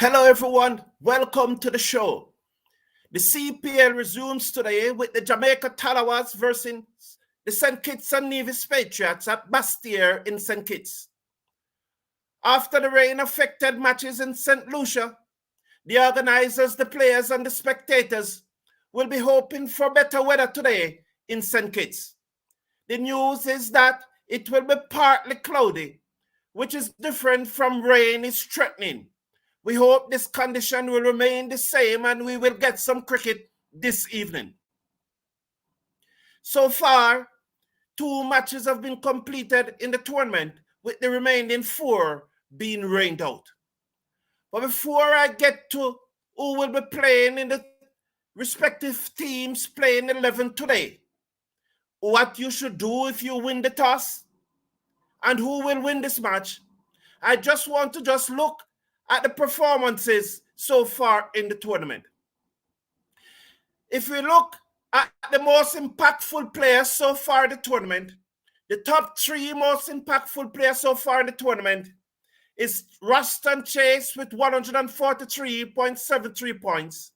Hello, everyone. Welcome to the show. The CPL resumes today with the Jamaica Tallawahs versus the St. Kitts and Nevis Patriots at Bastyr in St. Kitts. After the rain-affected matches in St. Lucia, the organizers, the players, and the spectators will be hoping for better weather today in St. Kitts. The news is that it will be partly cloudy, which is different from rain is threatening. We hope this condition will remain the same and we will get some cricket this evening. So far, 2 matches have been completed in the tournament, with the remaining 4 being rained out. But before I get to who will be playing in the respective teams playing 11 today, what you should do if you win the toss, and who will win this match, I just want to look at the performances so far in the tournament. If we look at the most impactful players so far in the tournament, the top 3 most impactful players so far in the tournament is Ruston Chase with 143.73 points,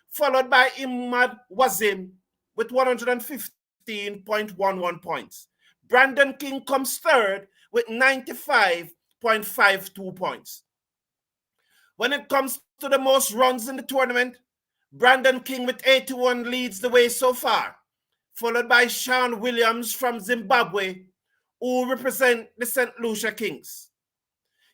followed by Imad Wazim with 115.11 points. Brandon King comes third with 95.52 points. When it comes to the most runs in the tournament, Brandon King with 81 leads the way so far, followed by Sean Williams from Zimbabwe, who represent the St. Lucia Kings.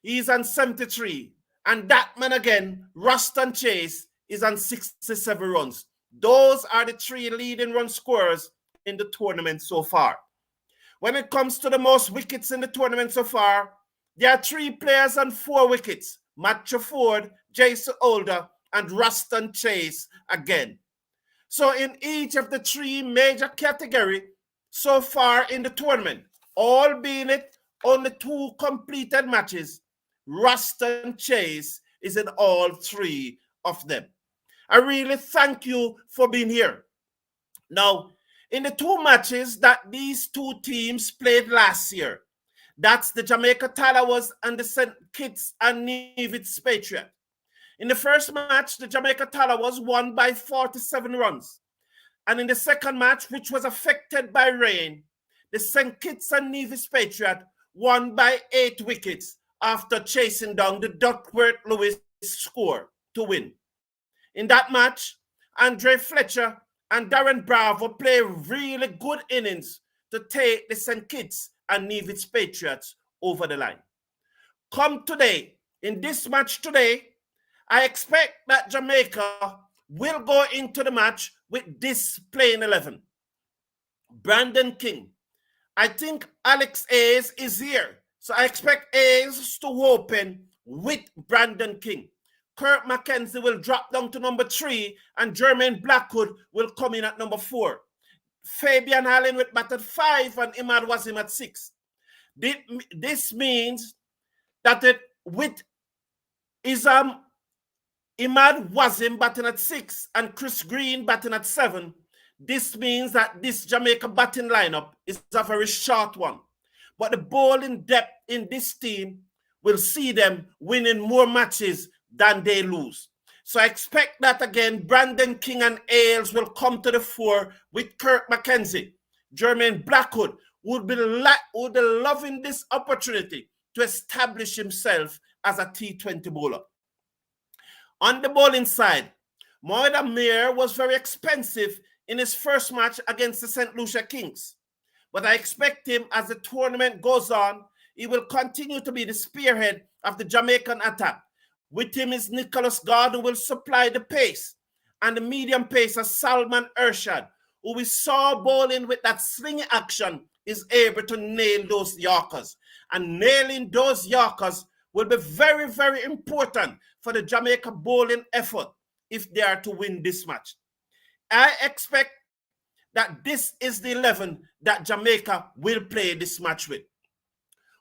He's on 73, and that man again, Ruston Chase, is on 67 runs. Those are the 3 leading run scorers in the tournament so far. When it comes to the most wickets in the tournament so far, there are 3 players on 4 wickets, Matthew Ford, Jason Older, and Ruston Chase again. So in each of the 3 major categories so far in the tournament, albeit only 2 completed matches, Ruston Chase is in all 3 of them. I really thank you for being here. Now, in the 2 matches that these 2 teams played last year, that's the Jamaica Tallawahs and the St. Kitts and Nevis Patriots. In the first match, the Jamaica Tallawahs won by 47 runs. And in the second match, which was affected by rain, the St. Kitts and Nevis Patriots won by 8 wickets after chasing down the Duckworth-Lewis score to win. In that match, Andre Fletcher and Darren Bravo played really good innings to take the St. Kitts and Nevis Patriots over the line. Come today, in this match today, I expect that Jamaica will go into the match with this playing 11. Brandon King. I think Alex Hayes is here. So I expect Hayes to open with Brandon King. Kirk McKenzie will drop down to number 3 and Jermaine Blackwood will come in at number 4. Fabian Allen with bat at 5 and Imad Wazim at 6. This means that with Imad Wazim batting at 6 and Chris Green batting at 7, this means that this Jamaica batting lineup is a very short one. But the bowling depth in this team will see them winning more matches than they lose. So I expect that again, Brandon King and Ailes will come to the fore with Kirk McKenzie. Jermaine Blackwood would be loving this opportunity to establish himself as a T20 bowler. On the bowling side, Moida Mir was very expensive in his first match against the St. Lucia Kings. But I expect him, as the tournament goes on, he will continue to be the spearhead of the Jamaican attack. With him is Nicholas God, who will supply the pace, and the medium pacer Salman Ershad, who we saw bowling with that slingy action, is able to nail those Yorkers. And nailing those Yorkers will be very, very important for the Jamaica bowling effort if they are to win this match. I expect that this is the 11 that Jamaica will play this match with.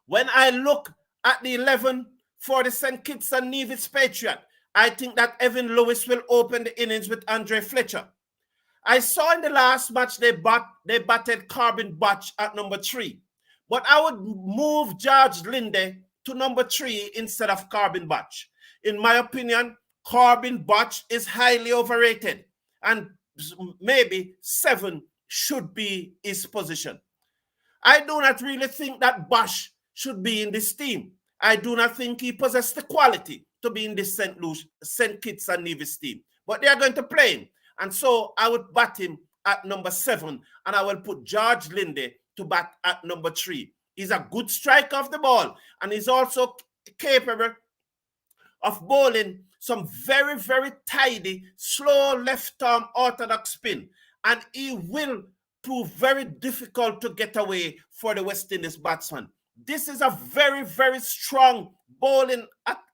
When I look at the 11 for the St. Kitts and Nevis Patriot, I think that Evan Lewis will open the innings with Andre Fletcher. I saw in the last match they batted Carbon Batch at number 3. But I would move George Linde to number 3 instead of Corbin Botch. In my opinion, Corbin Botch is highly overrated, and maybe 7 should be his position. I do not really think that Botch should be in this team. I do not think he possesses the quality to be in this St. Kitts and Nevis team. But they are going to play him. And so I would bat him at number 7, and I will put George Linde to bat at number 3. He's a good striker of the ball, and he's also capable of bowling some very, very tidy, slow left-arm orthodox spin. And he will prove very difficult to get away for the West Indies batsman. This is a very, very strong bowling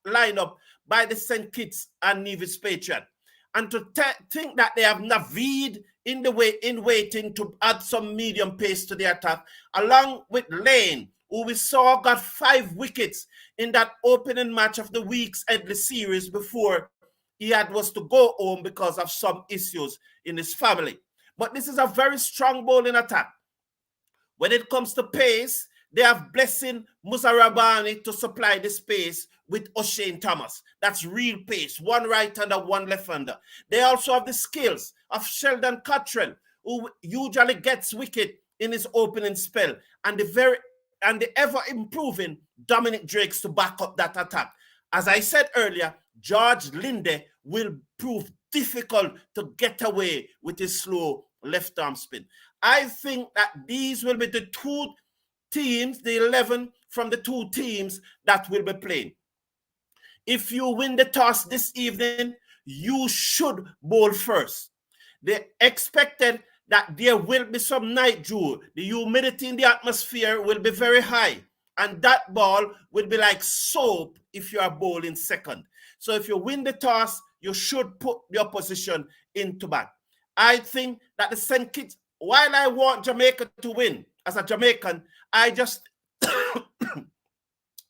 lineup by the St. Kitts and Nevis Patriots. And to think that they have Naveed in waiting to add some medium pace to the attack, along with Lane, who we saw got 5 wickets in that opening match of the week's Headley series before he was to go home because of some issues in his family. But this is a very strong bowling attack. When it comes to pace, they have Blessing Muzarabani to supply the space with O'Shane Thomas. That's real pace, 1 right-hander, 1 left-hander. They also have the skills of Sheldon Cottrell, who usually gets wicket in his opening spell, and the ever-improving Dominic Drakes to back up that attack. As I said earlier, George Linde will prove difficult to get away with his slow left-arm spin. I think that these will be the 2 teams, the 11 from the 2 teams that will be playing. If you win the toss this evening, you should bowl first. They expected that there will be some night dew. The humidity in the atmosphere will be very high, and that ball will be like soap if you are bowling second. So if you win the toss, you should put your position into bat. I think that the St. Kitts, while I want Jamaica to win, as a Jamaican, I just...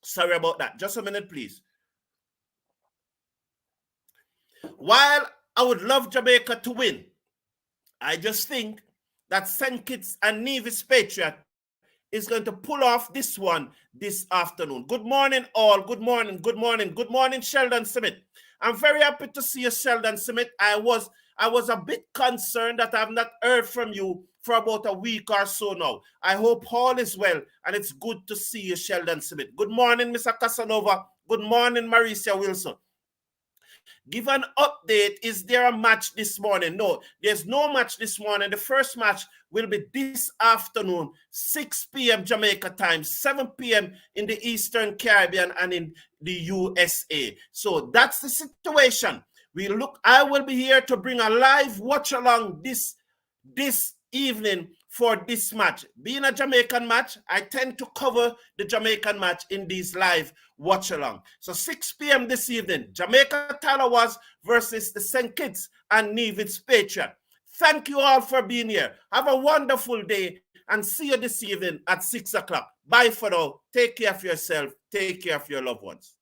Sorry about that. Just a minute, please. While I would love Jamaica to win, I just think that St. Kitts and Nevis Patriot is going to pull off this one this afternoon. Good morning, all. Good morning, good morning, good morning, Sheldon Smith. I'm very happy to see you, Sheldon Smith. I was a bit concerned that I've not heard from you for about a week or so now. I hope all is well, and it's good to see you, Sheldon Smith. Good morning, Mr. Casanova. Good morning, Maricia Wilson. Give an update. Is there a match this morning? No, there's no match this morning. The first match will be this afternoon, 6 p.m. Jamaica time, 7 p.m. in the Eastern Caribbean and in the USA. So that's the situation. I will be here to bring a live watch along this evening for this match. Being a Jamaican match, I tend to cover the Jamaican match in these live watch along. So 6 p.m. this evening, Jamaica Tallawahs versus the St. Kitts and Nevis Patriots. Thank you all for being here. Have a wonderful day, and see you this evening at 6 o'clock. Bye for now. Take care of yourself. Take care of your loved ones.